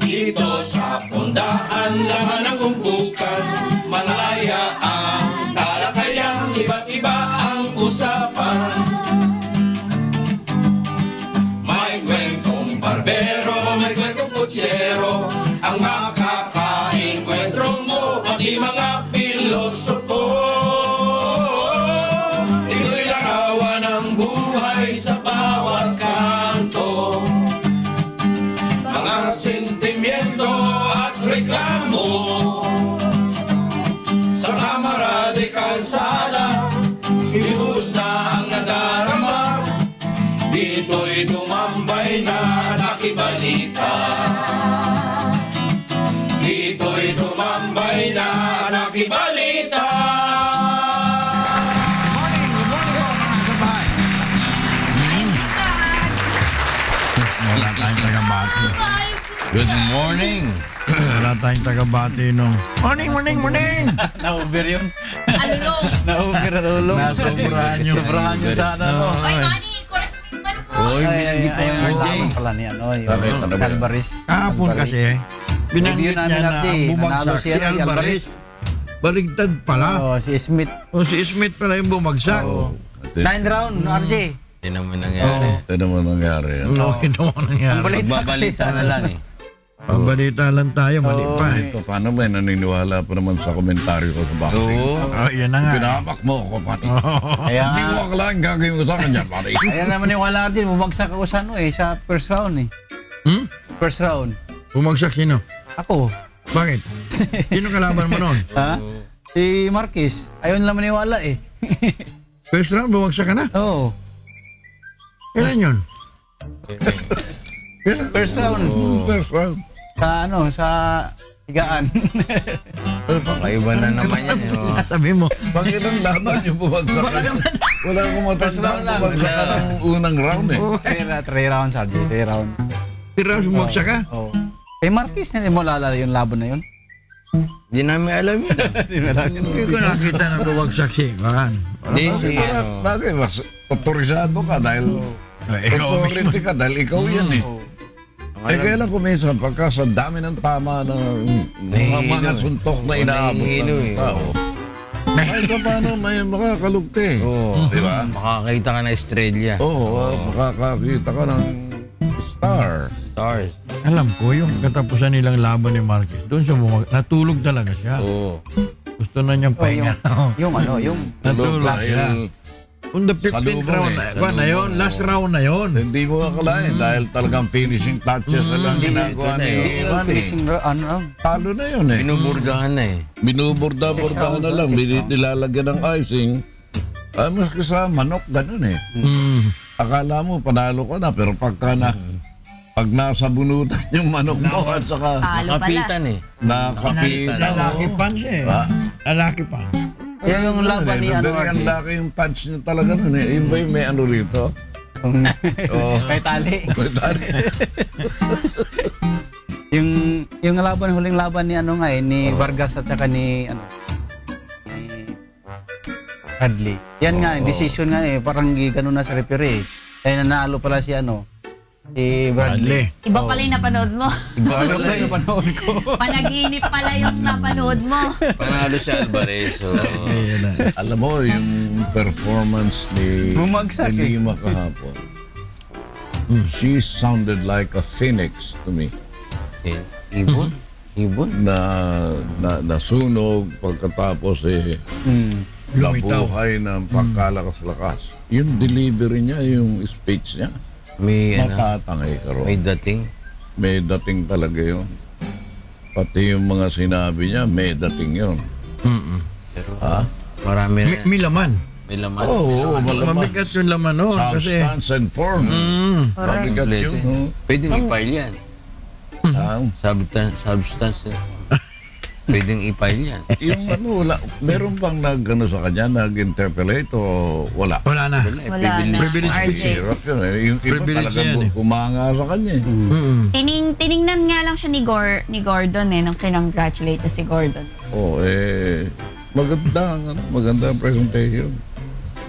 Dito sa pundaan laman ng umpukan, malaya ang talakayan, iba't iba ang usapan. May kwentong barbero, may kwentong kutsero, ang makakainkwentro mo, pati mga pilosopo. Ito'y larawan ng buhay sa bawat kanto, mga sentimiento at reklamo. Sa kamara de kalsada, ibus na ang nadarama. Dito'y tumambay na nakibalita. Dito'y tumambay na nakibalita. Wala tayong tagabati. Good morning! Wala tayong tagabati nung morning! Na-over yun. Alulong. Na-over at ulong. Nasobrahan yun. Sobrahan yun sana, no? Oy, Manny, correct mo yung ano ko. Uy, binanggit mo yung RJ. Laban pala ni ano, Bakit? yung Ano ba? Alvarez. Kahapon kasi, binanggit Hindi namin niya na RJ, ang bumagsak nanalo si si Alvarez. Alvarez. Baligtad pala. Oh, si Smith. O si Smith pala yung bumagsak. 9 round, RJ. Yan naman nangyari. Ito naman nangyari. No, ito mo Ang nangyari. balita kasi Magbabalita na lang eh. Pabalita lang tayo, mali pa. Ito, paano ba naniniwala pa naman sa komentaryo ko sa boxing? Oo. Oh, yan na nga. Pinapak mo ako, pati. Kaya Hindi mo akalain gagawin mo sa akin yan, pati. Ayan naman yung wala din. Bumagsak ako sa ano eh, sa first round eh. Hmm? First round. Bumagsak sino? Ako. Bakit? Sino kalaban mo noon? Ha? Si Marquez. Ayaw nila maniwala eh. First round, bumagsak ka na? Oo. Kailan yun? First round. First round. Sa ano, sa higaan. Kakaiba na naman yan. Oh. Sabi mo, Pag ilang laban yung bumagsak ka. Wala akong First matanda round lang. bumagsak ka ng unang round eh. 3 rounds, RJ. 3 rounds. si Rouse bumagsak ka? Oo. Kay Marquez na rin mo lalala yung laban na yun. Hindi namin alam yun. Hindi ko nakita na bumagsak si Ivan. Hindi si ano. Bakit? Mas otorisado ka dahil Ikaw, authority ka dahil ikaw yan eh. Eh kaya lang kuminsan pagka sa dami ng tama ng mga suntok na inaabot Nahihilo ng eh. tao. Kahit pa paano may makakalugti. Oo. Di ba? Makakita ka na estrella. Oo, makakakita ka ng star. Stars. alam ko yung katapusan nilang laban ni Marquez. Doon siya natulog talaga siya. Oo. Gusto na niyang pahinga. Yung ano, yung Natulog Last siya. On the 15th Salubong round eh. na yun. Last round na yun. Hindi mo akalain dahil talagang finishing touches na lang ginagawa ito na ni eh. Ivan eh. finishing ano. Talo na yun eh. Binuburdahan na eh. Binuburda-burdahan na lang. Nilalagyan ng icing. Ay, maski sa manok, ganun eh. Akala mo, panalo ka na. Pero pag nasa bunutan yung manok mo at saka Talo pala. Kapitan eh. nakapitan. Lalaki pan siya eh. Ha? Lalaki pan. Kaya yung laban ni ano, Very ang RJ. laki yung punch niya talaga nun eh. Yung ba yung may ano rito? Oh. Kay tali. Tali. yung laban, huling laban ni ano nga eh, ni Vargas at saka ni ano, ni Bradley. Yan nga, decision nga eh, parang gano'n na sa referee. Kaya nanalo pala si ano, si Bradley. Iba pala yung napanood mo. Ano ba yung napanood ko? Panaginip pala yung napanood mo. Panalo si Alvarez. So, Alam mo, yung performance ni Bumagsak ni eh. Lima kahapon. She sounded like a phoenix to me. Ibon? Ibon? Nasunog pagkatapos nabuhay ng pagkalakas-lakas. Yung delivery niya, yung speech niya, May ano, matatangay ka ron. may dating. May dating talaga yun. Pati yung mga sinabi niya, may dating yun. Pero Ha? marami na. May laman. May laman. Oo, malamang. Mabigat yung laman noon. Kasi Substance and form. Mabigat yun. Pwede i-file yan. Ah, Substance. Pwedeng i-file yan. Yung wala, meron bang sa kanya, nag-interpolate o wala? Wala na. Wala na. Privilege RJ. Hirap yun eh. Yung iba Privilege talagang yan eh. humanga sa kanya eh. Tiningnan nga lang siya ni Gordon nung kinongratulate niya si Gordon. Maganda ang presentation.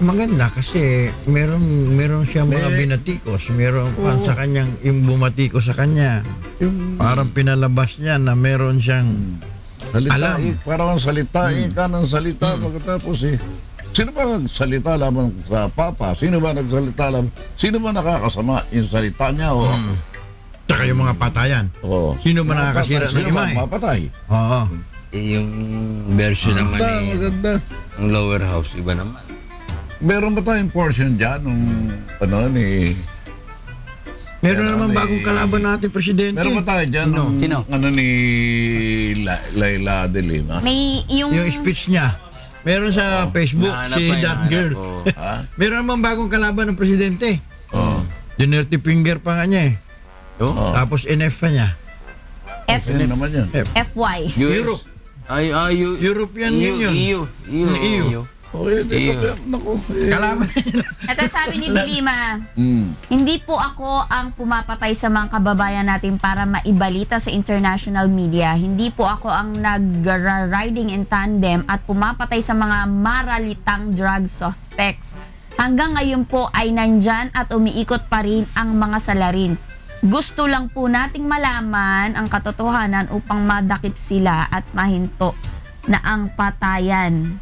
Maganda kasi meron siyang mga binatikos, meron pa sa kanyang yung bumatiko sa kanya. Parang pinalabas niya na meron siyang alam. Parang salita ka ng salita pagkatapos sino ba nagsalita laban sa Papa? Sino ba nagsalita laban? Sino ba nakakasama yung salita niya? Tsaka yung mga patayan. Sino ba nakakasira ng Sino ba imahe? mapatay? Oo. Yung version naman Maganda. ng lower house, iba naman. Meron ba tayong portion dyan nung Meron naman bagong kalaban natin, Presidente. meron ba tayo dyan nung Sino? ni Laila de Lima? May Yung speech niya. Meron sa Facebook, Nahanap si pa, That nahanap Girl. ko. Ha? Meron naman bagong kalaban ng Presidente. Dirty finger pa nga niya eh. Tapos NF pa niya. Sino naman yan? FY. US. European Union. EU. Naku. Kalaban. Ito sabi ni Dilima, hindi po ako ang pumapatay sa mga kababayan natin para maibalita sa international media. Hindi po ako ang nag-riding in tandem at pumapatay sa mga maralitang drug suspects. Hanggang ngayon po ay nandyan at umiikot pa rin ang mga salarin. Gusto lang po nating malaman ang katotohanan upang madakip sila at mahinto na ang patayan.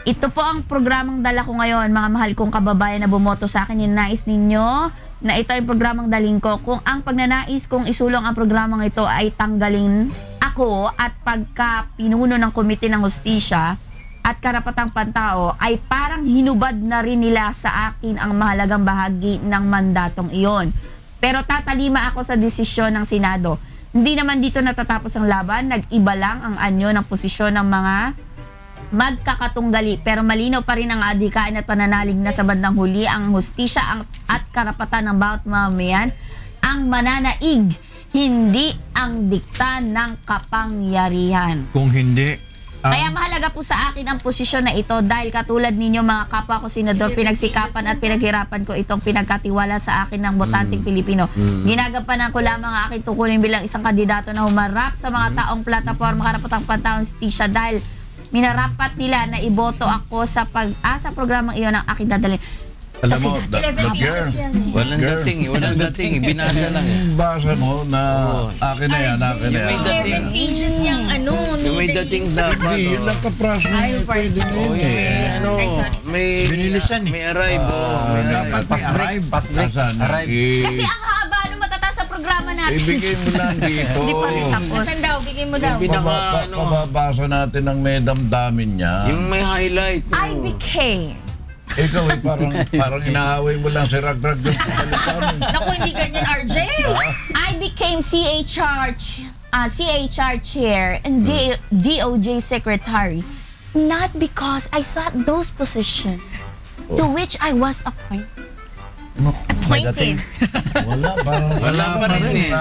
Ito po ang programang dala ko ngayon, mga mahal kong kababayan na bumoto sa akin. Ninais ninyo na ito ay programang daling ko. Kung ang pagnanais kong isulong ang programang ito ay tanggalin ako at pagka pinuno ng Komite ng Hustisya at Karapatang Pantao ay parang hinubad na rin nila sa akin ang mahalagang bahagi ng mandatong iyon. Pero tatalima ako sa desisyon ng Senado. Hindi naman dito natatapos ang laban, nag-iba lang ang anyo ng posisyon ng mga magkakatunggali, pero malinaw pa rin ang adhikain at pananalig na sa bandang huli ang hustisya at karapatan ng bawat mamamayan ang mananaig, hindi ang dikta ng kapangyarihan. Kung hindi, Kaya mahalaga po sa akin ang posisyon na ito dahil katulad ninyo mga kapwa ko senador, pinagsikapan at pinaghirapan ko itong pinagkatiwala sa akin ng botanteng Pilipino. Ginagampanan ko lamang ang aking tungkulin bilang isang kandidato na humarap sa mga taong plataforma Karapatang Pantao Hustisya dahil minarapat nila na iboto ako sa pag-asa programang iyon ang aking dadalhin. Alam mo, 11 pages yan eh. Walang Girl. dating. Binasa lang eh. Basa mo na akin na yan. Yung may dating. 11 pages yung Yung may dating dapat. Hindi, yun lang kapraso Ay, niya. Pwede na yun eh. Ay, sorry. May Binilisan eh. May arrive. May dapat arrive. Pass break. Asan? Arrive. Kasi ang haba nung matataas sa programa natin. Ibigay mo lang dito. Hindi pa rin tapos. Saan daw? Bigay mo daw. Pababasa natin ang may damdamin niya. Yung may highlight. I became Ikaw eh, parang inaaway mo lang si Ragdrag yung salita mo. Naku, hindi ganyan, RJ. I became CHR chair and DOJ secretary not because I sought those positions to which I was appointed. Appointed. Wala Wala pa rin eh.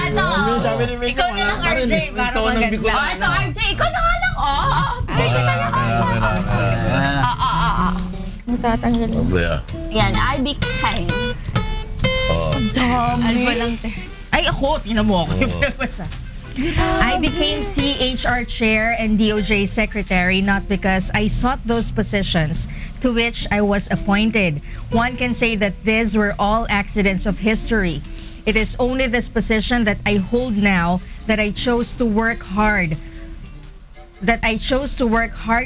Ito. sabi ni Mika, Ikaw na lang, RJ, para Ito ng maganda. Bicolano. Ito, RJ, ikaw na nga lang. Bigay ko sa'yo. Matatanggal. Yan, I became. Alba lang. Ay, ako, tingnan mo ako. I became CHR chair and DOJ secretary not because I sought those positions to which I was appointed. One can say that these were all accidents of history. It is only this position that I hold now that I chose to work hard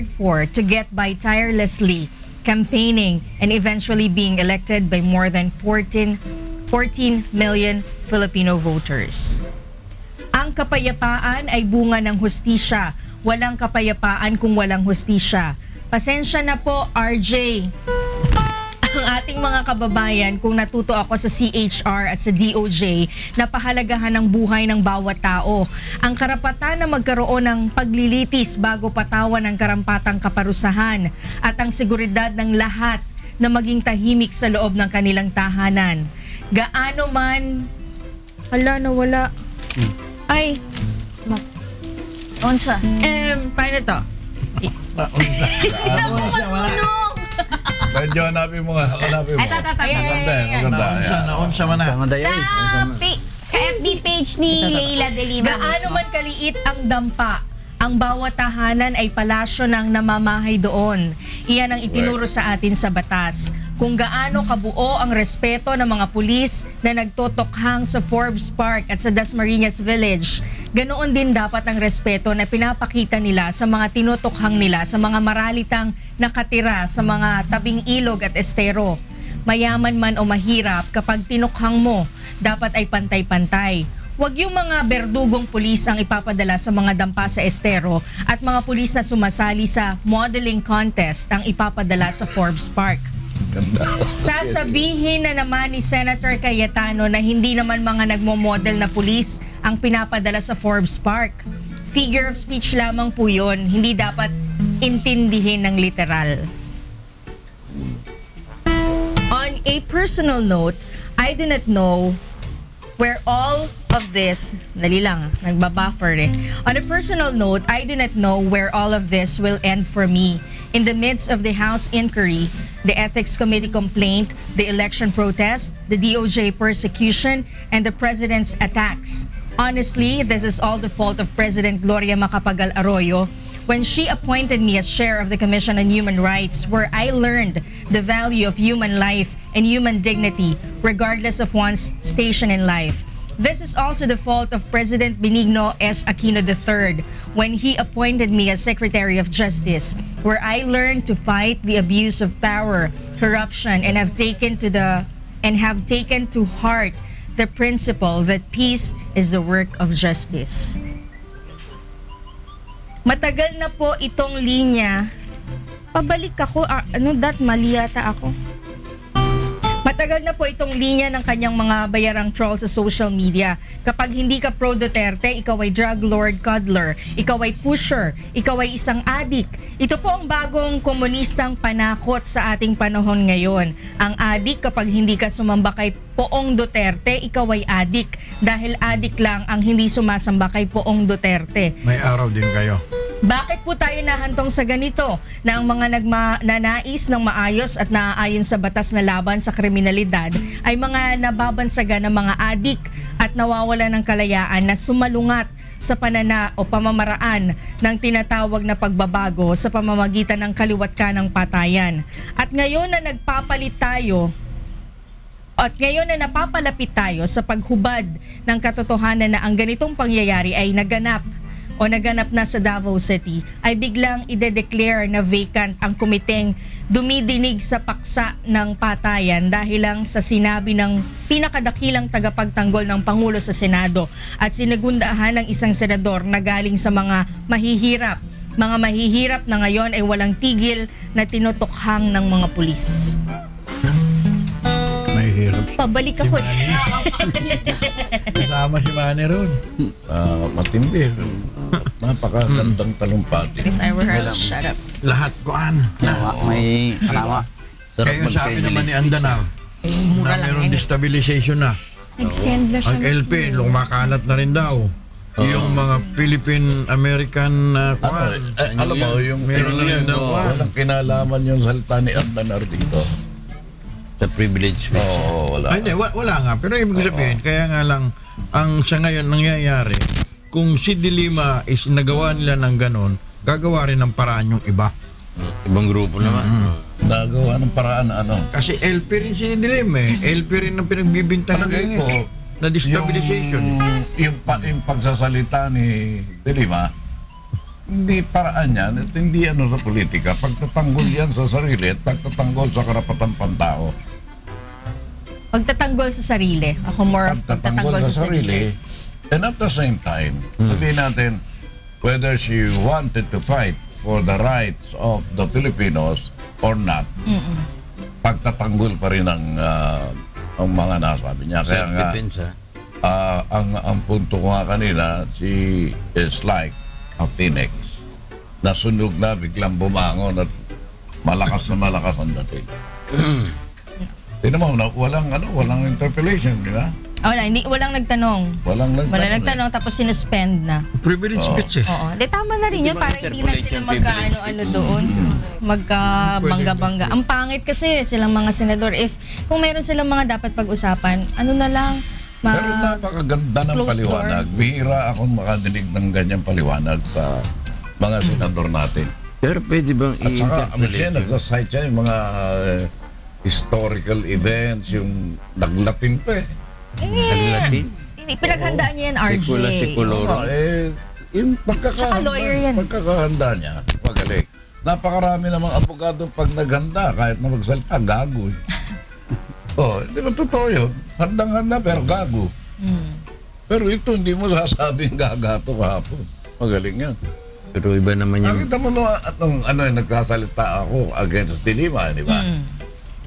for to get by tirelessly, campaigning, and eventually being elected by more than 14 million Filipino voters. Ang kapayapaan ay bunga ng hustisya. Walang kapayapaan kung walang hustisya. Pasensya na po, RJ. Ang ating mga kababayan, kung natuto ako sa CHR at sa DOJ, na pahalagahan ng buhay ng bawat tao. Ang karapatan na magkaroon ng paglilitis bago patawan ng karampatang kaparusahan at ang seguridad ng lahat na maging tahimik sa loob ng kanilang tahanan. Gaano man... Hala, nawala. Ay, Onsa. Paano to? Medyo hanapin mo nga. Hanapin mo. Ay, Maganda eh. Maganda. Naunsa man na. Sama day ay. Sa FB page ni Leila de Lima Gaano mismo. man kaliit ang dampa, ang bawat tahanan ay palasyo ng namamahay doon. Iyan ang itinuro sa atin sa batas. Kung gaano kabuo ang respeto ng mga pulis na nagtotokhang sa Forbes Park at sa Dasmariñas Village, ganoon din dapat ang respeto na pinapakita nila sa mga tinutokhang nila sa mga maralitang nakatira sa mga tabing ilog at estero. Mayaman man o mahirap, kapag tinukhang mo, dapat ay pantay-pantay. Huwag yung mga berdugong pulis ang ipapadala sa mga dampa sa estero at mga pulis na sumasali sa modeling contest ang ipapadala sa Forbes Park. Ganda. Sasabihin na naman ni Senator Cayetano na hindi naman mga nagmo-model na pulis ang pinapadala sa Forbes Park. Figure of speech lamang po yun, hindi dapat intindihin ng literal. On a personal note, I do not know where all of this, dali lang, nagbabuffer eh. On a personal note, I do not know where all of this will end for me. In the midst of the House inquiry, the Ethics Committee complaint, the election protest, the DOJ persecution, and the President's attacks. Honestly, this is all the fault of President Gloria Macapagal Arroyo when she appointed me as chair of the Commission on Human Rights, where I learned the value of human life and human dignity, regardless of one's station in life. This is also the fault of President Benigno S. Aquino III when he appointed me as Secretary of Justice, where I learned to fight the abuse of power, corruption, and have taken to heart the principle that peace is the work of justice. Matagal na po itong linya. Pabalik ako. Mali yata ako. Matagal na po itong linya ng kanyang mga bayarang troll sa social media. Kapag hindi ka pro Duterte, ikaw ay drug lord cuddler, ikaw ay pusher, ikaw ay isang adik. Ito po ang bagong komunistang panakot sa ating panahon ngayon. Ang adik, kapag hindi ka sumamba kay Poong Duterte, ikaw ay adik. Dahil adik lang ang hindi sumasamba kay Poong Duterte. May araw din kayo. Bakit po tayo nahantong sa ganito na ang mga nagnanais ng maayos at naaayon sa batas na laban sa kriminalidad ay mga nababansagan ng mga adik at nawawala ng kalayaan na sumalungat sa pamamaraan ng tinatawag na pagbabago sa pamamagitan ng kaliwat kanang patayan. At ngayon na napapalapit tayo sa paghubad ng katotohanan na ang ganitong pangyayari ay naganap na sa Davao City, ay biglang ide-declare na vacant ang komiteng dumidinig sa paksa ng patayan dahil lang sa sinabi ng pinakadakilang tagapagtanggol ng Pangulo sa Senado at sinagundahan ng isang senador na galing sa mga mahihirap. Mga mahihirap na ngayon ay walang tigil na tinutukhang ng mga pulis. Mahirap. Pabalik ako. Kasama si Manny ron. Matindi. Napakagandang talumpati. If I were her, shut up. Lahat koan. May alawa. Kayo sabi naman ni Andanao na meron destabilization na. Nag-send na siya. Ang LP, lumakalat na rin daw. Yung mga Philippine-American Alam mo, yung meron na rin daw. walang kinalaman yung salita ni Andanar dito. Sa privilege. Oo, wala. Ay, hindi, wala nga. Pero ibig sabihin, kaya nga lang, ang sa ngayon nangyayari, kung si Dilima is nagawa nila ng ganon, gagawa rin ng paraan yung iba. Ibang grupo naman. Nagawa ng paraan ano. Kasi LP rin si Dilima eh. LP rin ang pinagbibintangan Palagay ko, na destabilization. Yung pagsasalita ni Dilima, hindi paraan yan at hindi ano sa politika. Pagtatanggol yan sa sarili at pagtatanggol sa karapatan pantao. Pagtatanggol sa sarili. Ako more of Pagtatanggol sa sarili. And at the same time, sabihin natin, whether she wanted to fight for the rights of the Filipinos or not, pagtatanggol pa rin ang mga nasabi niya. Kaya nga, Self-defense, ang punto ko nga kanina, she is like a phoenix. Nasunog na, biglang bumangon at malakas na malakas ang dating. Tignan mo, walang interpellation, di ba? Walang nagtanong. Walang Walang nagtanong tapos sinuspend na. Privilege speech eh. Oo. De, tama na rin yun para hindi na interpolate sila yung privilege? magka-ano doon. Magka-bangga-bangga. Ang pangit kasi silang mga senador. If kung meron silang mga dapat pag-usapan, ano na lang, Pero napakaganda ng closed paliwanag. Bihira akong makadinig ng ganyang paliwanag sa mga senador natin. Pero pwede bang At saka, ano siya, i-interpolate? nagsasite siya yung mga historical events, yung naglatin pa eh. Latin? pinaghandaan niya yan, RJ. Sikula-sikulorum. Yung Saka lawyer yan. pagkakahanda niya, magaling. Napakarami namang abogado pag naghanda, kahit na magsalita, gago eh. Hindi ba totoo yun? Handang-handa pero gago. Pero ito, hindi mo sasabing gagato kahapon. Magaling yan. Pero iba naman yung... Nakita mo nagsasalita ako against Dilima, di ba?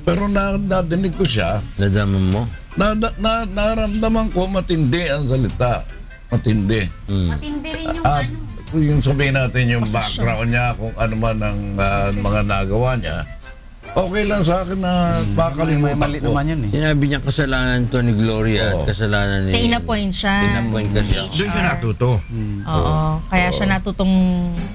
Pero nadinig ko siya, Nadaman mo? naramdaman ko matindi ang salita. Matindi. Matindi rin yung At ano. yung sabihin natin yung background niya, kung ano man ang mga nagawa niya, okay lang sa akin na May makalimutan mali ko. naman yun eh. Sinabi niya kasalanan to ni Gloria at kasalanan ni... Sa inapoint siya. Inapoint ka siya. Doon siya natuto. Oo. Kaya siya natutong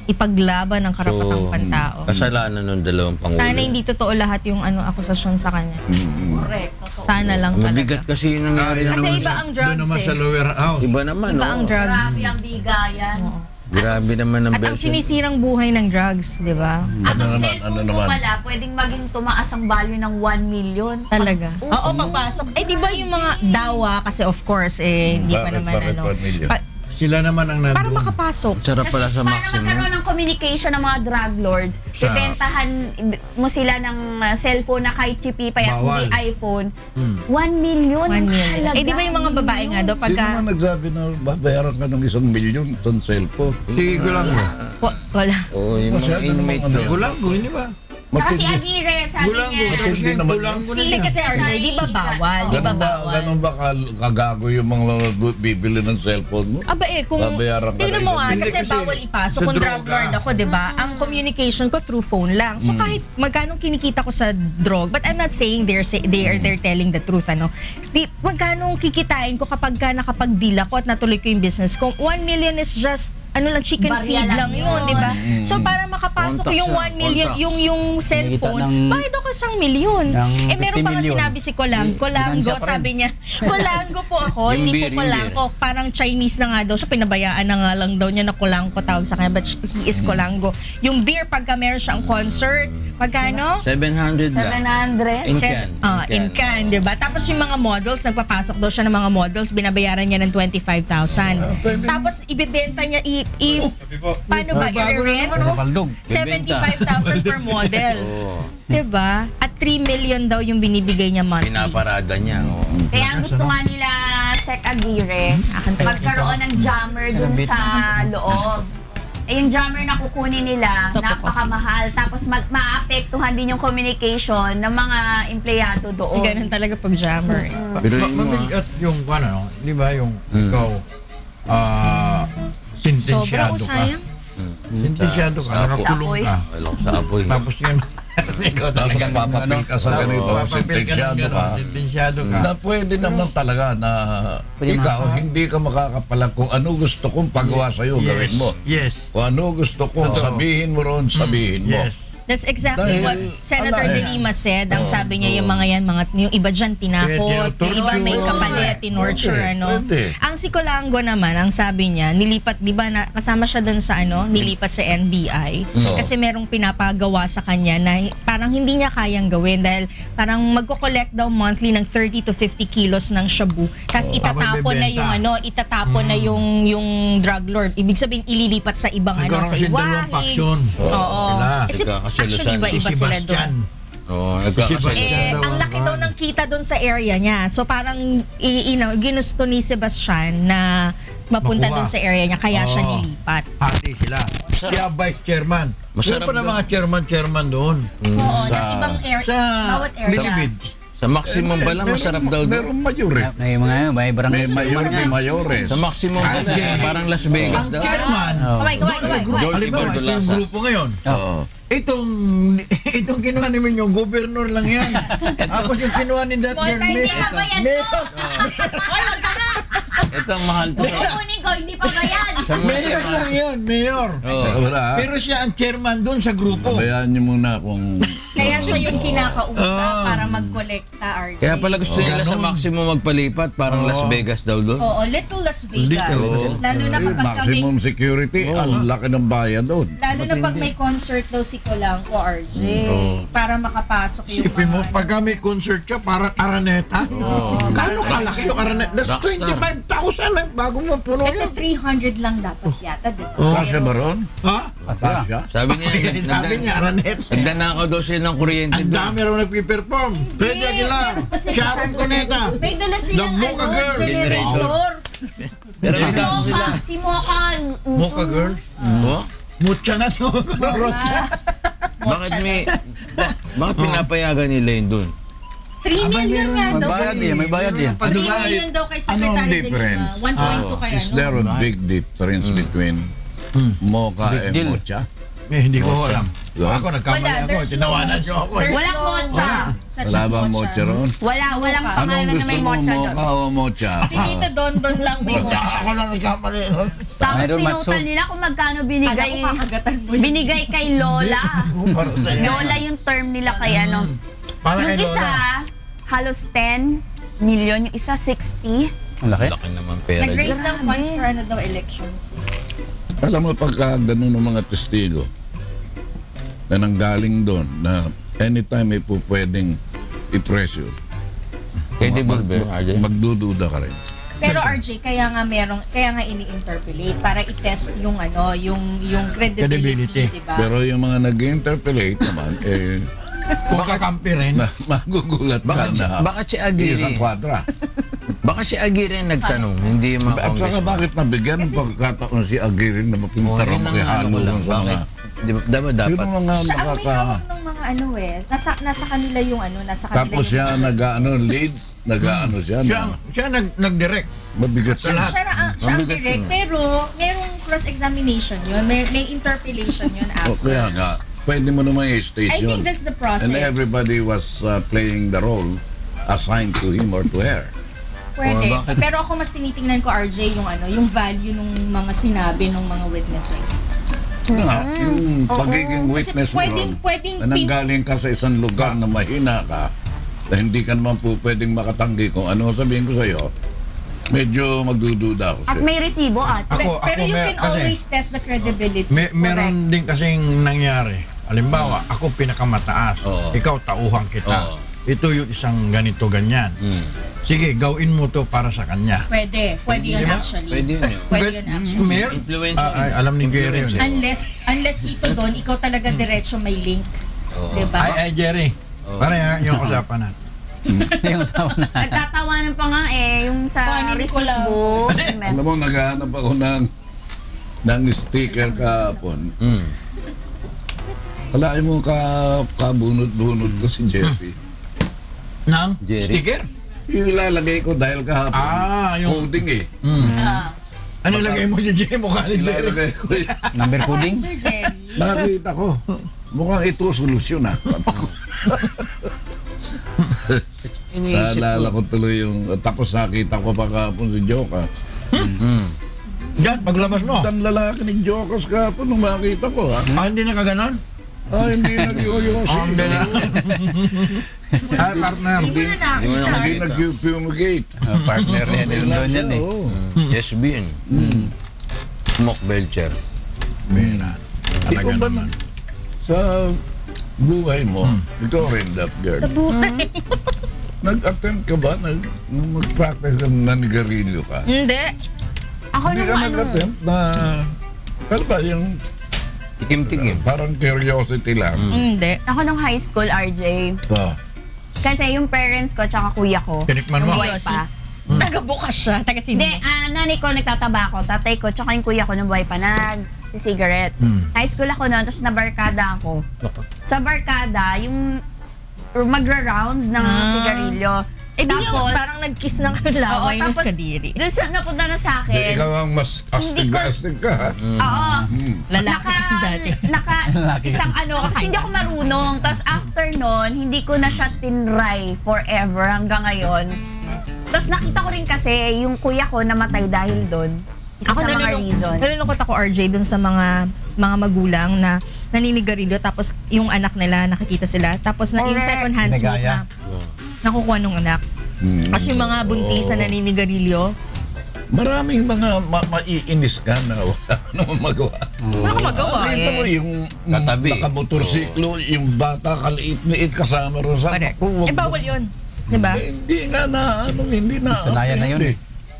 ipaglaban ng karapatang pantao. Kasalanan ng dalawang pangulo. Sana hindi totoo lahat yung akusasyon sa kanya. Correct. Sana lang Mabigat talaga. kasi yung nangyari. Kasi naman. iba ang Doon drugs naman sa eh. lower house. Iba naman, Iba ang no? drugs. Grabe ang bigayan. Grabe naman ang At ang version. sinisirang buhay ng drugs, di ba? Ang Ano naman, cellphone ano mo naman? pala, pwedeng maging tumaas ang value ng 1 million. Talaga. Oo, pagpasok. Eh, di ba yung mga dawa, kasi of course, hindi pa naman Bakit ano. 1 million? Sila naman ang Para nandun. makapasok. Sarap pala sa para maximum. magkaroon ng communication ng mga drug lords, bibentahan mo sila ng cellphone na kahit chipi pa yan, Bawal. hindi iPhone. 1 million. 1 million. Halaga, Eh, di ba yung mga babae nga daw, Sino pagka... naman nagsabi na babayaran ka ng 1 milyon sa cellphone? Si Gulango. Wala. Oo, yung mga Masyado inmate namang doon. Gulango, hindi ba? Tsaka si Aguirre, sabi Gulango. niya, Tapos Hindi ngayon, naman. Gulango na Hindi siya. kasi RJ, di ba bawal? Di ba bawal? Ganun ba kagago yung mga bibili ng cellphone mo? Aba kung Babayaran ka tingnan ng mo nga, Hindi kasi kasi bawal ipasok sa kung drug droga. lord ako, di ba? Ang communication ko through phone lang. So kahit magkano kinikita ko sa drug, but I'm not saying they're telling the truth, ano. Magkano kikitain ko kapag nakapag-deal ako at natuloy ko yung business ko. 1 million is just chicken Barya feed lang lang yun, yun. di ba? So para makapasok Contacts yung yan, 1 million, contacts. yung cellphone, ng- bayad ako sa 1 milyon. ng Eh meron 50 pa nga million. sinabi si Colango, Finansya pa rin. sabi niya, Colango po ako, Yung hindi beer, po yung Colango. Parang Chinese na nga daw siya, pinabayaan na nga lang daw niya na Colango tawag sa kanya, but he is Colango. Yung beer, pagka meron siyang concert, magkano? 700 lang. 700. In can. In can, di ba? Tapos yung mga models, nagpapasok daw siya ng mga models, binabayaran niya ng 25,000. Tapos ibibenta niya, paano ba, i-rent? Sa Baldog. 75,000 per model. Oo. Diba? At 3 million daw yung binibigay niya monthly. Pinaparada niya. Oo. Kaya ang gusto nga nila, Sec Aguirre, magkaroon ng jammer dun sa loob. Eh, yung jammer na kukunin nila, napakamahal. Tapos maapektuhan din yung communication ng mga empleyado doon. Ganun talaga pag jammer. Pero yung mga... Mabigat yung, di ba, yung ikaw, sentensyado Sobra, ka. sayang. Sentensyado ka, Sa apo. nakakulong ka. Alok sa apoy. Tapos yun, ikaw Tapos talaga, papapil ka sa ganito, papapil ka ng sentensyado ka. gano'n, sentensyado ka. Na pwede naman talaga na ikaw hindi ka makakapalag kung ano gusto kong pagawa sa'yo, gawin mo. Yes. Kung ano gusto kong sabihin mo ron, sabihin mo. Yes. That's exactly Dahil, what Senator ala, De Lima said. Ang sabi niya, yung mga yan, yung iba dyan tinakot, yung iba may kapalit, tinorture, Pwede. Ang si Colango naman, ang sabi niya, nilipat, di ba, kasama siya dun sa nilipat sa NBI. Kasi merong pinapagawa sa kanya na parang hindi niya kayang gawin dahil parang magko-collect daw monthly ng 30 to 50 kilos ng shabu. Tapos itatapon na yung drug lord. Ibig sabihin, ililipat sa ibang Nagkaroon sa kasi dalawang iwahe. faction. Oo. Sila. Kasi Nagkakaselosan. actually, iba-iba Si sila doon. Sebastian. Oo, nagkakasal. Sebastian. Ang laki daw ng kita doon sa area niya. So parang ginusto ni Sebastian na mapunta Makuha. doon sa area niya kaya siya Oo. nilipat. Hati sila. Siya vice chairman. Meron Masarap pa na daw. mga chairman doon. Oo, Sa- ng ibang area. Sa Bawat area. Bilibid. Sa maximum pa lang, masarap daw doon. Meron mayor eh. May mga may barangay. May mayor, may mayores. Sa maximum pa lang, parang Las Vegas Ang daw. chairman, Kamay. halimbawa, yung grupo ngayon, Oo. itong kinuha namin yung gobernur lang yan. Tapos yung kinuha ni that Small girl, time, hindi pa bayad to. Hoy, wag ka nga. Ito ang mahal to. Kukunin ko, hindi pa bayad. mayor lang yun, mayor. Oh. Wala. Pero siya ang chairman doon sa grupo. Bayaan niyo muna kung... Kaya siya yung kinakausap para mag-collecta, RJ. Kaya pala gusto nila sa maximum magpalipat, parang Las Vegas daw doon. Oo, Little Las Vegas. Little. Lalo na kapag may, maximum security, ang laki ng bayad doon. lalo na pag may concert daw si Colanco, RJ. Para makapasok yung Isipin mo, mga... pagka may concert ka, parang Araneta. Kano kalaki yung Araneta? That's Rockstar. 25,000 na bago mo puno Kasi yun. 300 lang dapat yata, di ba? Kasya ba ron? Ha? Kasya? Sabi niya, Sabi niya, Araneta. nagdanakaw daw siya ng kuryente Ang doon. dami raw nagpiperform. Freddy Aguilar, Kasi Sharon Cuneta. may dala silang The Mocha Girl. generator. Pero may kaso sila. Si Mocha, Mocha Girl. Oh? Mucha na to. Bakit pinapayagan nila yun doon? 3 million nga May daw. bayad yan, may bayad yan. 3 million daw kay Ano ang Secretary de difference? Lima. 1.2 kaya, Is no? there a big difference between mocha and deal. mocha? Hindi ko alam. Yeah. Ako, nagkamali Wala, ako. there's Tinawanan no- niyo ako. there's Walang no mocha. such Wala as ba mocha ron? Walang Anong pangalan na gusto may mo, mocha doon. mocha o mocha? Si Tito Dondon lang may mocha. Ako lang nagkamali. Tapos Idol Matso. tinutal nila kung magkano Kala binigay. ko kakagatan mo. Binigay kay Lola. Lola yung term nila kay ano. Para Yung kay isa, Lola. halos 10 million. Yung isa, 60. Ang laki. Laki naman pera dyan. Nag-raise ng funds for ano daw elections. Alam mo, pagka ganun ng mga testigo na nanggaling doon na anytime may po pwedeng i-pressure, Credible ba, RJ? magdududa ka rin. Pero RJ, kaya nga ini-interpolate para i-test yung ano, yung credibility, Credibility. di ba? Pero yung mga nag-interpolate naman, Kung kakampi rin. magugulat ka na Bakit si Aguirre? isang kwadra. Baka si Aguirre nagtanong, hindi yung mga At saka congressman. bakit nabigyan ng pagkataon si Aguirre na Oh, mapintar yun ang ang ano makihalo ko lang. dun sa mga... Bakit? Di ba, dapat. Yun ang mga Siya ang may nakaka... hawak ng mga ano eh. Nasa kanila yung ano, nasa kanila Tapos yung... siya lead, siya Siya nag-direct. mabigat Siya, siya. siya ang Mabigat direct, yun. pero merong cross-examination yun. May interpellation yun O after. kaya nga, pwede mo naman i-stage I yun. think that's the process. And everybody was playing the role assigned to him or to her. Pwede. Oh, bakit? Pero ako mas tinitingnan ko, RJ, yung ano, yung value ng mga sinabi ng mga witnesses. Nga, yung pagiging witness mo Pwedeng- ron, pwedeng na nanggaling ka sa isang lugar na mahina ka, na hindi ka naman po pwedeng makatanggi kung ano sabihin ko sa'yo, medyo magdududa ako At sa'yo. may resibo at. Pero you can kasi always test the credibility. meron din kasing nangyari. Halimbawa, ako pinakamataas. Oo. Ikaw tauhan kita. Oo. Ito yung isang ganito ganyan. Sige, gawin mo to para sa kanya. Pwede yun Diba? actually. Pwede yun. Pwede yun actually. Influential. Alam ni Jerry yun. Unless ito doon, ikaw talaga diretso may link. Diba? Ay, Jerry. Pare yung usapan natin. Yung usawa na. Nagtatawanan pa nga eh, yung sa Funny ko lang. resibo. Alam mo, naghahanap ako ng sticker kahapon. Kalain mo kabunot-bunot ko si Jeffy. Nang Jerry. sticker? Yung ilalagay ko dahil kahapon, Yung... coding eh. Ano lagay mo si Jerry? Mukha ni Jerry. Ilalagay ko eh. Number coding? Sir Jerry. Nakita ko. Mukhang ito solusyon ah. Iniisip Naalala ko. ko tuloy yung... Tapos nakita ko pa kahapon si Jokas. Diyan, paglabas mo. Ang lalaki ni Jokas kahapon nung makita ko ah. Hindi na kaganon? Hindi nag-yoyosi. Hindi na. Partner. Hindi mo na nakita. Hindi nag-fumigate. Partner niya din doon yan eh. Oo. SBN. Smoke Belcher. Meron. Ikaw ba na? Sa buhay mo, ikaw rin that girl. Nag-attend ka ba? Nung mag-practice ka na nigarilyo ka? Hindi. Ako Hindi nung ka ano, nag-attempt na... Ano ba yung Tikim-tikim. parang curiosity lang? hindi. Ako nung high school, RJ. Oh. Kasi yung parents ko tsaka kuya ko, Tinikman mo? buhay pa. Taga-bukas siya. Hindi, nanay ko nagtatabako, tatay ko, tsaka yung kuya ko nung buhay pa, nag-cigarettes. High school ako noon, tapos nabarkada ako. Sa barkada, yung magra-round ng sigarilyo. Eh, di yung Tapos- parang nag-kiss ng laway ng tapos kadiri. doon sa napunta na sa Di, akin. ikaw ang mas astig ka, ha? Oo. Lalaki kasi dati. Isang ano, kasi hindi ako marunong. Tapos after nun, hindi ko na siya tinry forever hanggang ngayon. Tapos nakita ko rin kasi yung kuya ko namatay dahil doon. Isa sa mga reason. Nalulungkot ako, RJ, dun sa mga magulang na naninigarilyo tapos yung anak nila nakikita sila tapos na yung Correct. second hand smoke Nagaya. na nakukuha nung anak. Kasi yung mga buntis na naninigarilyo, Maraming mga maiinis ka na wala naman magawa. wala ka magawa Nakita mo eh. yung Katabi. nakamotorsiklo, yung bata kaliit-liit kasama rin sa... Correct. Huwag Eh, bawal yun. Diba? Hindi nga na, hindi na... Sanayan na yun.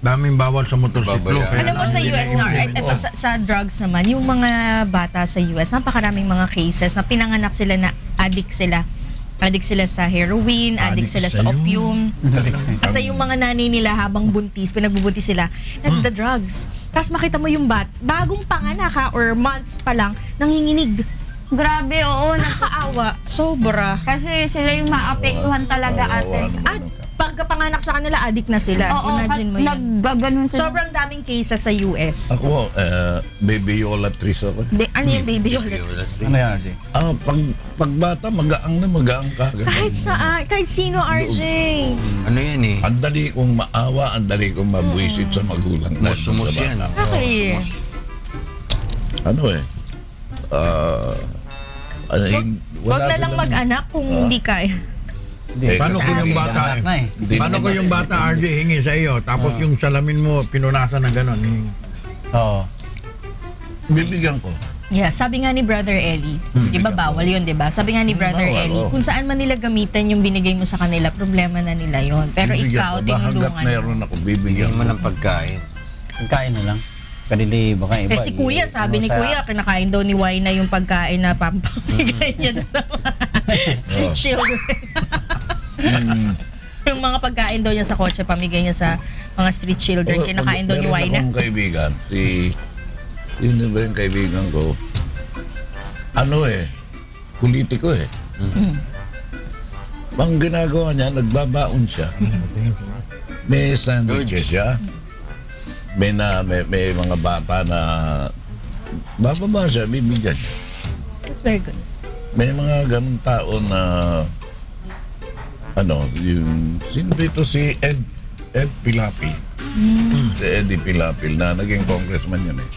Daming bawal sa motorsiklo. Babayan. kaya Alam mo sa hindi US na nga, ito sa drugs naman, yung mga bata sa US, napakaraming mga cases na pinanganak sila na addict sila. Addict sila sa heroin, addict Addict sila sa sa opium. Mm. Kasi yung mga nanay nila habang buntis, pinagbubuntis sila, nagda-drugs. Tapos makita mo yung bagong panganak ha, or months pa lang, nanginginig. Grabe, oo. Nakakaawa. Sobra. Kasi sila yung maapektuhan talaga ate. At pagkapanganak sa kanila, addict na sila. Oo, Imagine mo yun. naggaganon sila. Sobrang daming cases sa US. Ako, baby Yolatris ako. Ano yung baby ulit? Ano yan, RJ? Pagbata, magaang ka. Kahit saan, kahit sino, RJ. Ano yan eh? Ang dali kong maawa, ang dali kong mabuisit sa magulang. Musumus yan. Okay. Ano Huwag na lang mag-anak kung hindi kaya. Paano kung yung bata Anak na eh. Paano kung yung bata, RJ, hingi sa iyo, tapos yung salamin mo, pinunasan ng gano'n. Oo. Bibigyan ko. Yeah, sabi nga ni Brother Eli, di ba bawal yun, di ba? Sabi nga ni Brother bawal, Eli, oo. kung saan man nila gamitan yung binigay mo sa kanila, problema na nila yon. Pero Bibigyan ikaw, ko. Hanggat tinulungan mo. meron ako, bibigyan Bigyan mo ko. ng pagkain. Pagkain na lang. Kanili, baka iba. Eh si Kuya, sabi ni Kuya, kinakain daw ni Wayna yung pagkain na pampamigay niya doon sa mga street children. Yung mga pagkain daw niya sa kotse, pamigay niya sa mga street children, kinakain daw ni Wayna. Meron akong kaibigan, yun na ba yung kaibigan ko? Politiko eh. Ang ginagawa niya, nagbabaon siya. May sandwiches siya. May mga bata na bababa siya, bibigyan niya. That's very good. May mga ganun tao na yung sino dito si Ed Pilapil. Si Eddie Pilapil na naging congressman yun eh.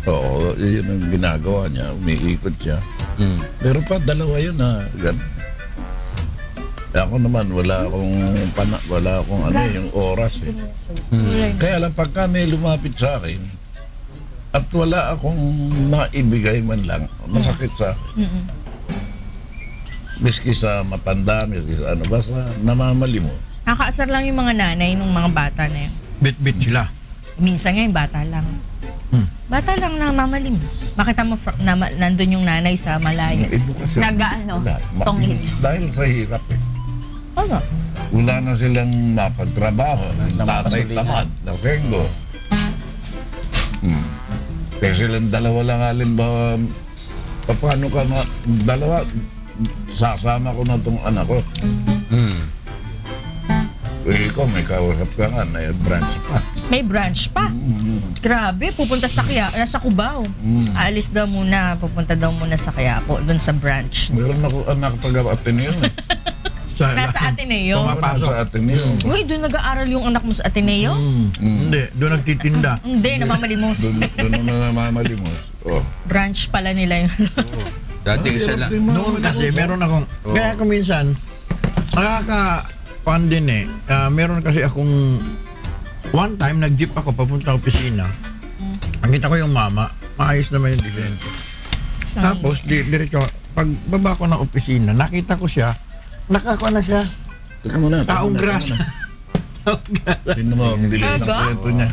Oo, yun ang ginagawa niya, umiikot siya. Pero pa dalawa yun na ganun. Ako naman wala akong yung oras eh. Kaya lang pagka may lumapit sa akin at wala akong maibigay man lang, masakit sa akin. Miski sa matanda, miski sa basta namamali mo. Nakakaasar lang yung mga nanay ng mga bata na yun. Bit-bit sila. Minsan nga yung bata lang. Bata lang na mamalimos. Makita mo nandun yung nanay sa malayo. Ibo kasi Nag-ano, wala. tongits. Dahil sa hirap eh. Ano? Wala na silang mapagtrabaho. Tatay mapasulihan. tamad, nasenggo. Kaya silang dalawa lang halimbawa, paano ka dalawa, sasama ko na itong anak ko. Eh, ikaw may kausap ka nga, na branch pa. May branch pa. Grabe, pupunta sa sa Cubao. Aalis daw muna, pupunta daw muna sa Quiapo, doon sa branch. Meron ako anak pag-Ateneo eh. Nasa Ateneo. Pumapasok. Sa Ateneo. Uy, doon nag-aaral yung anak mo sa Ateneo? Hindi, doon nagtitinda. Hindi, namamalimos. Doon naman namamalimos. Oh. Branch pala nila yun. Dati isa lang. Noon kasi meron akong, kaya ako minsan, nakaka-fun din eh. Meron kasi akong, one time nag-jeep ako papunta sa opisina. Nakita ko yung mama, maayos naman yung disente. Tapos, diretso, pag baba ko ng opisina, nakita ko siya, nakakuha na siya, Teka muna. taong grasa. Tingnan mo, ang bilis ng Aga? kwento niya.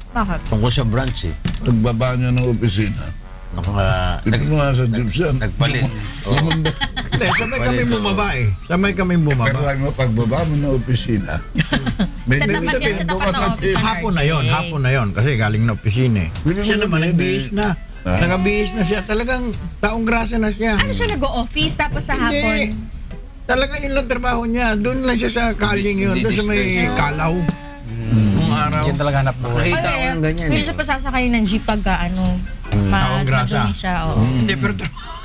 Bakit? Tungkol sa branch eh. Pagbaba niya ng opisina, tingnan mo nga sa jeep siya. Nagpalit. Lumunda. Hindi, sabay kami bumaba eh. Sabay kami Pero bumaba. alam mo, pagbaba mo ng opisina, may Sa tapat yan, sa tapat ng office. Hapon na yon kasi galing na opisina eh. Pwede Siya mo naman, na, nagbihis na. Ah. Nakabihis na siya. Talagang taong grasa na siya. Ano siya nag-o-office tapos sa hapon? Talaga yun lang trabaho niya. Doon lang siya sa kaling yun. Hindi Doon sa may disgrace. kalaw. Nung araw. Yan talaga hanap buhay. Nakita ko ng ganyan Hindi eh. siya pa sasakay ng jeep pagka Taong grasa. madumi siya. Oo. Hindi, pero trabaho.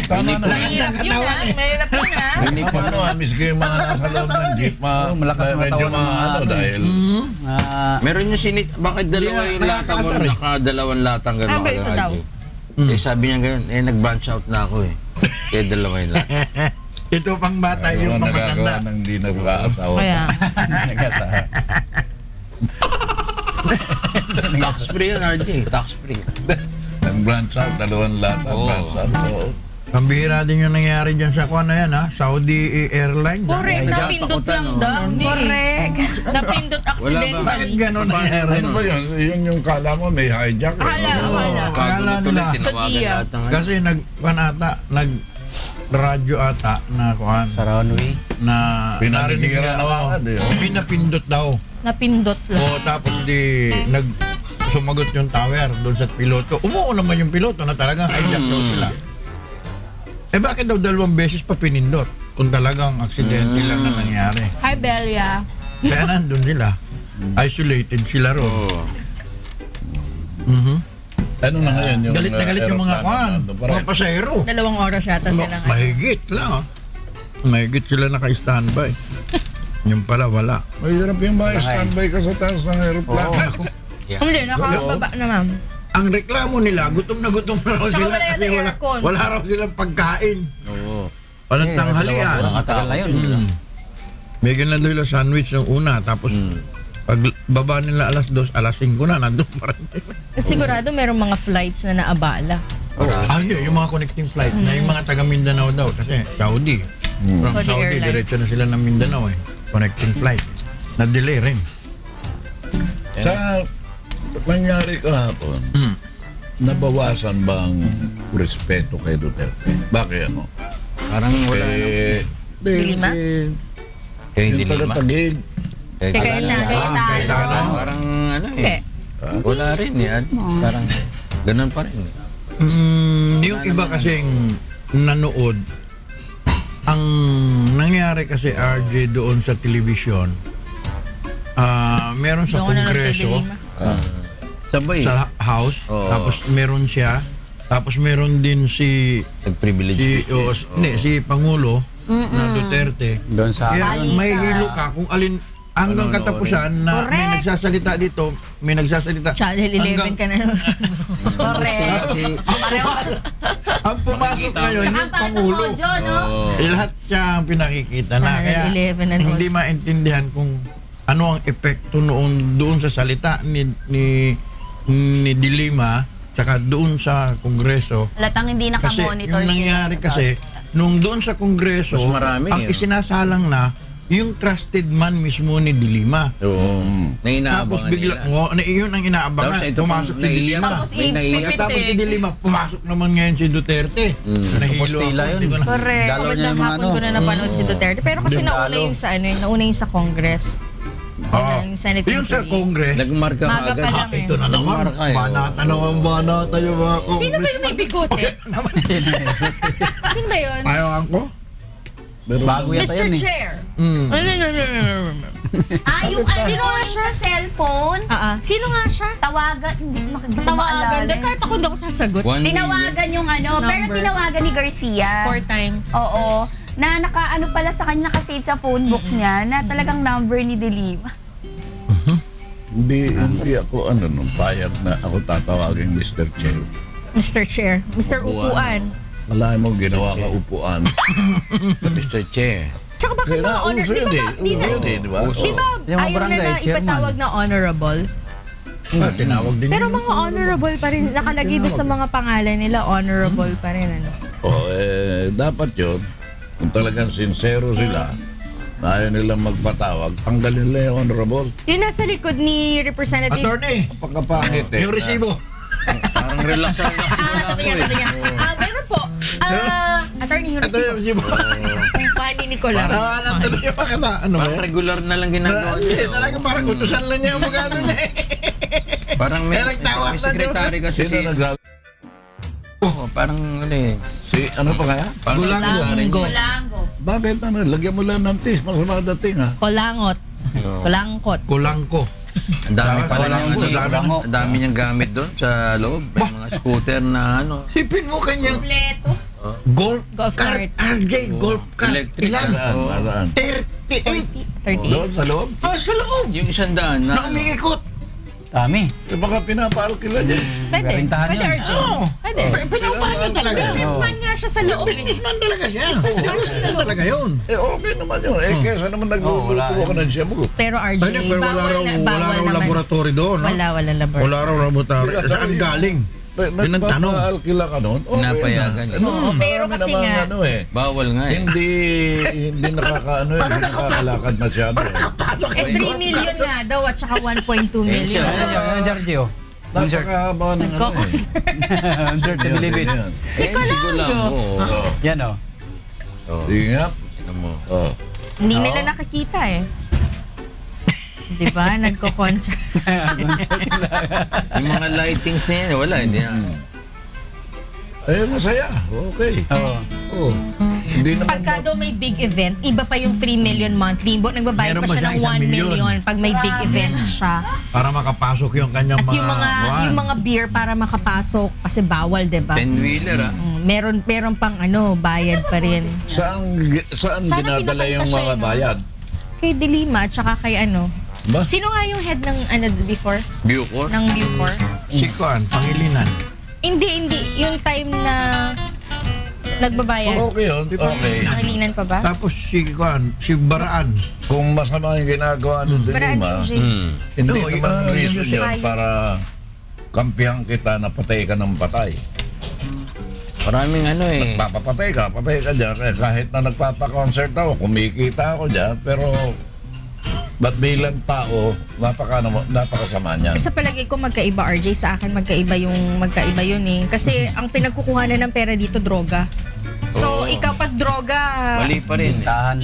Tama na. Mahirap yun ha. Mahirap yun ha. Hindi pa ano, miski yung mga nasa loob ng jeep, malakas ang medyo katawan ng mga ano, ano, dahil Meron yung bakit dalawa Hindi yung na- lata mo, nakakasar eh. nakadalawang latang gano'n Ah, may isa daw. Eh sabi niya gano'n, nag-branch out na ako eh. Kaya dalawa yung lata. Ito pang bata, yung yung pang nagagawa matanda. ng di nag-aasawa. Kaya. Tax free yan, RJ. Tax free. Nag-branch out, dalawang lata, Oo. branch out. Oo. Ang bihira din yung nangyari dyan sa kuwan na yan, ha? Saudi Airlines. ha? Correct. Ay, Napindot takutan, lang no? daw. Correct. Napindot Wala ba? accidentally. Bakit gano'n nangyari? Ano ba yun? Yun yung kala mo may hijack. Akala. Akala Kagulo tuloy, nila. tinawagan Sadia. lahat ng ano. Kasi nag-radyo ata na kuwan Sa runway. na Pinanigiran narinig na wakad eh. oh. pinapindot daw. Napindot lang. O tapos sumagot yung tower doon sa piloto. Umuo naman yung piloto na talagang hijack daw sila. Eh bakit daw 2 beses pa pinindot? Kung talagang aksidente lang na nangyari. Hi, Belia. Kaya nandun sila. Isolated sila ron. Oo. Mhm. Ano na ngayon yung Galit na galit yung mga aeroplano kuwan, nandun pa rin? mga pasahero. 2 oras yata silang Mahigit lang. Mahigit sila naka-standby. Yung pala wala. Mahirap yung mga standby ka sa taas ng aeroplano. Hindi, nakakababa na ma'am. Ang reklamo nila, gutom na raw Tsaka sila wala yata kasi aircon. wala raw silang pagkain. Oo. Walang tanghalian. Matagal na yun. May ganun nila sandwich ng una, tapos pag baba nila alas 2, alas 5 na, nandun pa rin. Sigurado merong mga flights na naabala. Yun, yung mga connecting flight na yung mga taga Mindanao daw, kasi Saudi. From Saudi Saudi, Airlines. diretso na sila ng Mindanao eh. Connecting flight. Na-delay rin. Sa nangyari kahapon, nabawasan bang respeto kay Duterte? Bakit ano? Parang wala na. Dilima? Kaya hindi Yung lima. taga-Tagig, Kaya na. Parang ano eh. Wala rin eh. Parang ganun pa rin. Yung iba kasing nanood, ang nangyari kasi RJ doon sa telebisyon, meron sa Doon ko na Kongreso, Sabay. sa House, Oo. tapos meron siya, tapos meron din si Nag-privilege. si Pangulo na Duterte. Doon sa Kaya may hilo ka kung alin hanggang Ano, katapusan na may Correct. nagsasalita dito, may nagsasalita. Channel 11 ka na. Correct. Kasi, Ang pumasok ngayon yung Pangulo. no? Lahat siya ang pinakikita na. Channel Kaya 11 and hindi maintindihan kung ano ang epekto doon sa salita ni Dilima tsaka doon sa Kongreso. Halatang hindi Kasi nakamonitor yung nangyari sila. kasi nung doon sa Kongreso, Mas marami, ang isinasalang na yung trusted man mismo ni Dilima. oo. Tapos Nainaabangan bigla, nila. yun ang inaabangan. Tapos ito pang Pumasok si naiiyak. Dilima. Tapos May naiiyak. ipipit- Tapos si Dilima, pumasok naman ngayon si Duterte. Sa Postila yun. hindi ko na- Correct. Dalaw Kapag niya yung mga hapon ko na napanood si Duterte. Pero kasi Yung nauna dalaw. yung sa nauna yung sa Congress. Oo. Yung Senate Yung sa inquiry. Congress, Nagmarka ka Maga agad. pa lang eh. ito na naman. Nagmarka eh. Banata naman, banata yung mga Congress. Sino ba yung may bigote? Sino ba yun? Ayaw ko? bago yata Mr. yan eh. Chair. Mm. Yung Sino nga siya? sa cellphone, Sino nga siya? tawagan, hindi ko Tawagan. maalala. Dahil kahit ako hindi ako sasagot. 1 million. Tinawagan yung pero Number. tinawagan ni Garcia. 4 times. Oo. Na nakaano pala sa kanya, nakasave sa phone book niya na talagang number ni Dilima. hindi ako nung payag na ako tatawagin Mr. Chair. Mr. Chair. Mr. Upuan. Alam mo, ginawa ka upuan. Mr. Che. Tsaka bakit mga honor? uso Di yun ba eh. ba? Di Uso na, yun eh, di ba? Uso. di ba Yung mga ayaw na barangay na chairman. ipatawag na honorable? Tinawag din Pero yun. mga honorable pa rin. Nakalagay doon sa mga pangalan nila, honorable pa rin. Ano? Dapat yun, kung talagang sincero sila, na ayaw nilang magpatawag, tanggalin nila yung honorable. Yung nasa likod ni Representative... Attorney, Pagkapangit eh. yung resibo. Parang relax na sabi niya. Meron po. Attorney Ito yung Hirosiko. resibo. Fanny Nicolau. Ano yung makita? Ano ba? Parang regular na lang ginagawa Hindi, niya. talaga parang utusan lang niya yung magano niya eh. Parang may Kaya nagtawa may na sekretary kasi Sino si... nagsabi? Oo, parang ano eh. Si, ano pa kaya? Parang Kulango. Kulango. Bakit ano? Lagyan mo lang ng tis. Masama dating ha. Kolangot. Kulangkot. Kulangko. Ang dami pala Kulango, niyang kulango. ang dami niyang gamit doon sa loob. May mga scooter na ano. Sipin mo kanyang Kompleto. golf Golf cart. cart. RJ, golf cart. Electric. Ilan? Saan? 38. 38. Doon sa loob? Sa loob. Yung 100 na Na ano. umiikot. Dami. Eh, baka pinapaalkila niya. Pwede. Garintahan Pwede, yun. RJ. Oo. Pwede. Pinapahan talaga. Businessman nga siya sa loob. Businessman talaga siya. Businessman talaga yun. Eh, okay naman yun. Eh, kesa naman nagluluto ka ng shabu. Pero RJ, Pero wala raw naman. laboratory doon. no? Wala laboratory. Wala raw laboratory. Saan galing? Yun ang tanong. Nagpapaalkila ka noon? Okay Napayagan na. eh. Oo, pero marami kasi namang nga- ano eh. Bawal nga eh. Hindi nakakaano eh. Hindi nakakalakad masyado eh. 3 million nga daw at saka 1.2 million. siya. Ano, Giorgio? Napakahaba ng ano eh. Insert to believe it. Yan. Sigo lang mo. Oh. Yan o. Sige nga. Tingnan mo. Oh. Hindi nila nakikita eh. Di ba? Nagko-concert. Yung mga lightings na yan, wala. Hindi na. Eh, masaya. Okay. Oo. Oh. Hindi naman Pagka daw may big event, iba pa yung 3 million monthly. Nagbabayad Meron pa ba siya siya ng 1 1 million? million pag may big event siya. Para makapasok yung kanyang At mga... yung mga beer para makapasok kasi bawal, 'di ba? 10-wheeler ah. Meron pang bayad pa rin. saan Sana dinadala yung pinakanta siya, mga no? bayad? Kay Dilima tsaka kay Ba? Sino nga yung head ng before? Bucor. Ng Bucor? Si Kuan, Pangilinan. Hindi. Yung time na nagbabayad. Okay yun. Okay. Nakalinan pa ba? Tapos si Kuan, si Baraan. Kung masama yung ginagawa ng Baraan Dilima, si hindi No, naman yun reason yung yun si- para kampihan kita na patay ka ng patay. Maraming ano eh. Patay ka dyan. Eh, kahit na nagpapa-concert ako, kumikita ako dyan, pero ba't bilang tao, napakasama niyan. Sa palagay ko magkaiba RJ, sa akin magkaiba yun eh. Kasi ang pinagkukuhanan ng pera dito droga. So Oo. ikaw pag droga, Mali pa rin. eh. Tahan.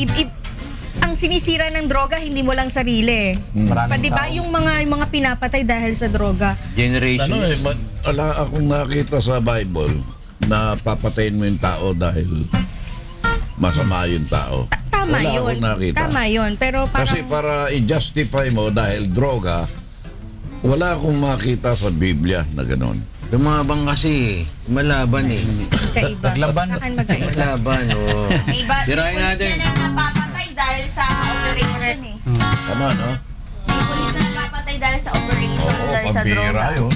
ang sinisira ng droga hindi mo lang sarili. Maraming Di ba tao. yung mga pinapatay dahil sa droga? Generation. Ano eh, wala akong nakita sa Bible na papatayin mo yung tao dahil masama yung tao. Tama Wala yun. akong nakita. Tama yun. Pero parang Kasi para i-justify mo dahil droga, wala akong makita sa Biblia na gano'n. Lumabang kasi. Malaban eh. magkaiba. Naglaban. Sa akin magkaiba. Malaban oh. Iba, Tirahin may natin. pulis yan ang napapatay dahil sa operation eh. Tama, no? May pulis na napapatay dahil sa operation, Oo, dahil sa droga. pambira yun.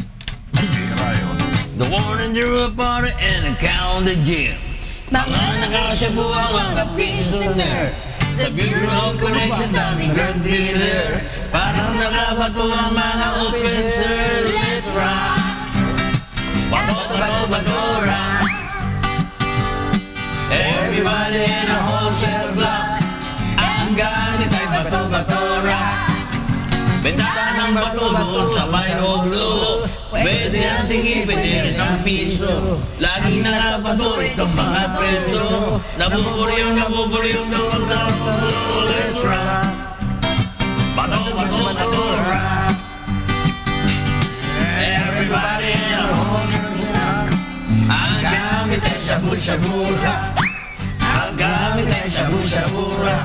Pambira yun. The one in the party and a counted gym. Mga nakasyabuang mga prisoner. Sa Bureau of Corrections daming drug dealer. Parang nakabato ang mga officers. Let's rock! Bato-bato-batora. Everybody in a wholesale block. Ang gamit ay bato-batora. Benta ng bato doon sa may oglo. Pwede nating ipinin ang piso. Lagi nakabato itong mga preso. Nabuburyong doon sa let's rock. Bato-bato-batora. Everybody in a wholesale block. Ang gamit ay shabu-shabura. Ang gamit ay shabu-shabura.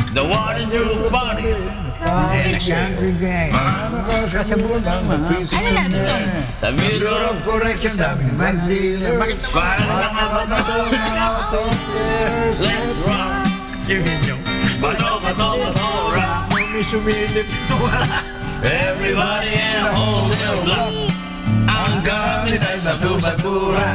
The one in the body. Nakasyabuhan ng piso. Ano namin yun? The Bureau of Correction namin. Bakit Parang nakabato ng officers. Let's rock. Bato-bato-batora. may sumilip? Everybody in a wholesale block. Ang gamit ay shabu-shabura.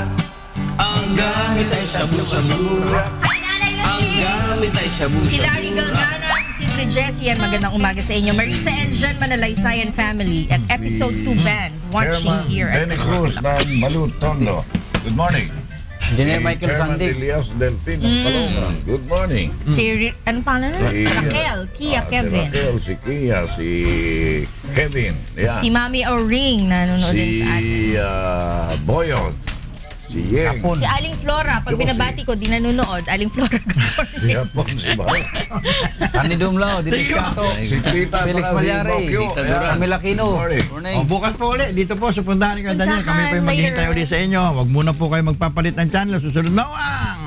Ang gamit ay shabu-shabura. Ay, Nanay Ang Lucy! gamit ay Si shabu-shabura. Larry Galgana, si Sindri Jessie, yan magandang umaga sa inyo. Marisa and Jen Manalaysay and family at episode 2 band watching Chairman here at Benny Cruz ng Malutondo. Good morning. Engineer Michael Chairman Sandig. Elias Delfino Paloma. Good morning. ano pangalan na? Raquel, Kia, Kevin. Si Raquel, si Kia, si Kevin. Yeah. Si Mami O'Ring nanonood din sa atin. Si Boyon. Si Yeng. Hapon. Si Aling Flora, pag Ako binabati ko, di nanonood. Aling Flora, good morning. Si Hapon, si Bayo. Ani Dumlao, Dilis Chato. Si Tita. Felix saka si Malyari. Bokyo. Ayan. Camila Aquino. Morning. Morning. O, bukas po ulit. Dito po sa Puntahan ni Kuya Daniel. Kami po yung maghihintay ulit sa inyo. Huwag muna po kayo magpapalit ng channel. Susunod na ang